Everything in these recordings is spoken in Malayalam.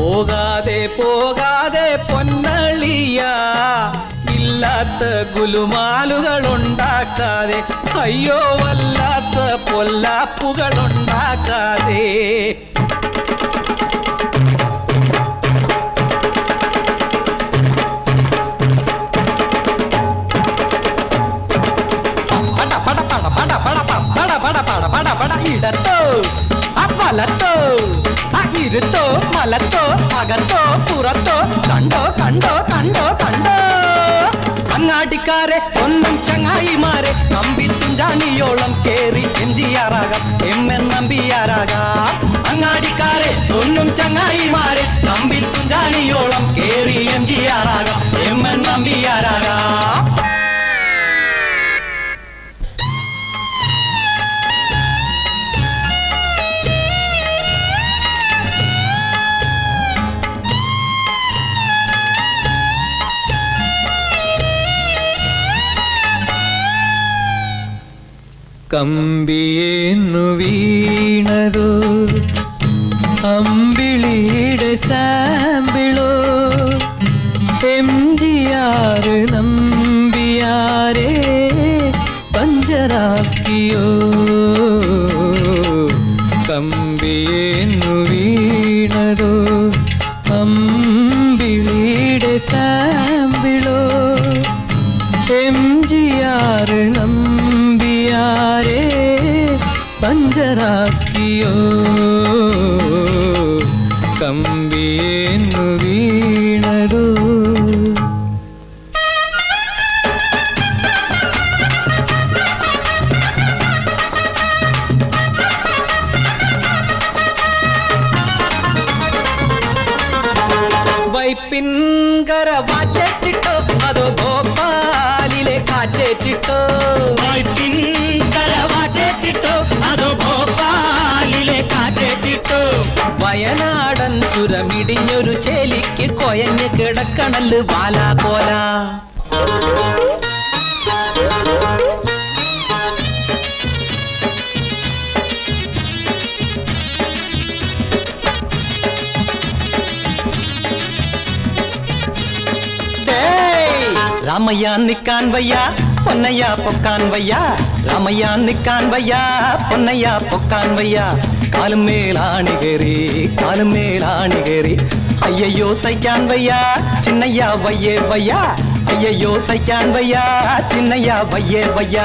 പോകാതെ പോകാതെ പൊന്നളിയ ഇല്ലാത്ത ഗുലുമാലുകൾ ഉണ്ടാക്കാതെ അയ്യോ വല്ലാത്ത പൊല്ലാപ്പുകൾ ഉണ്ടാക്കാതെ ഇടത്തോ വലത്തോ ഇരുത്തോ മലത്തോ അകത്തോ പുറത്തോ കണ്ടോ കണ്ടോ കണ്ടോ കണ്ടോ അങ്ങാടിക്കാരെ ഒന്നും ചങ്ങായിമാരെ കമ്പിത്തുഞ്ചാണിയോളം കേറി എംജിആറാകാം എം.എൻ. നമ്പിയാരാകാം അങ്ങാടിക്കാരെ ഒന്നും ചങ്ങായിമാരെ കമ്പിത്തുഞ്ചാണിയോളം കേറി എംജിആറാകാം എം.എൻ. നമ്പിയാരാകാം കമ്പിയേന്നു വീണതോ അമ്പിളിയുടെ സാമ്പിളോ എംജിആർ നമ്പിയാരെ പഞ്ചറാക്കിയോ കമ്പിയേന്നു വീണതോ അമ്പിളിയുടെ സാമ്പിളോ എംജിആർ നമ്പിയാരെ പഞ്ചറാക്കിയോ കമ്പിയേന്നു വീണതോ വൈപ്പിൻകര വാറ്റേറ്റിട്ടോ അതോ ഭോപ്പാലിലെ കാറ്റേറ്റിട്ടോ വൈപ്പിൻകര വാറ്റേറ്റിട്ടോ അതോ ഭോപ്പാലിലെ കാറ്റേറ്റിട്ടോ വയനാടൻ ചുരമിടിഞ്ഞൊരു ചേലിക്ക് കൊയഞ്ഞ് കിടക്കണല് വാലാകോല രാമയ്യ നിക്കാൻ വയ്യ പൊന്നയ്യ പൊക്കാൻ വയ്യ രാമയ്യ നിക്കാൻ വയ്യ പൊന്നയ്യ പൊക്കാൻ വയ്യ കാലും മേലാണി കയറി അയ്യോ സഹിക്കാൻ വയ്യ ചിന്നയ്യ വയ്യേ വയ്യ അയ്യോ സഹിക്കാൻ വയ്യ ചിന്നയ്യ വയ്യേ വയ്യ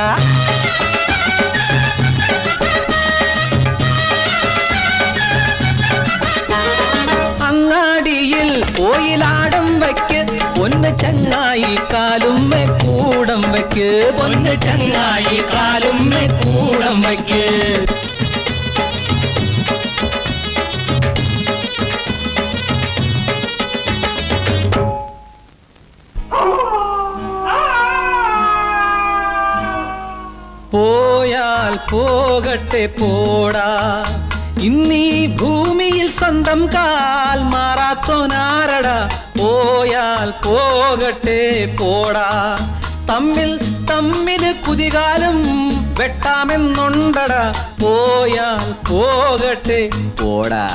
അങ്ങാടിയിൽ കോയിലാടം വയ്ക്ക് പൊന്ന് ചങ്ങായി കാലുമ്മേ കൂടം വയ്ക്ക് പൊന്ന് ചങ്ങായി കാലുമ്മേ കൂടം വയ്ക്ക് പോയാൽ പോകട്ടെ പോടാ ഇന്നീ ഭൂമിയിൽ സ്വന്തം കാൽ മാറാത്തോനാരടാ പോയാൽ പോകട്ടെ പോടാ തമ്മിൽ കുതികാലം വെട്ടാമെന്നുണ്ടടാ പോയാൽ പോകട്ടെ പോടാ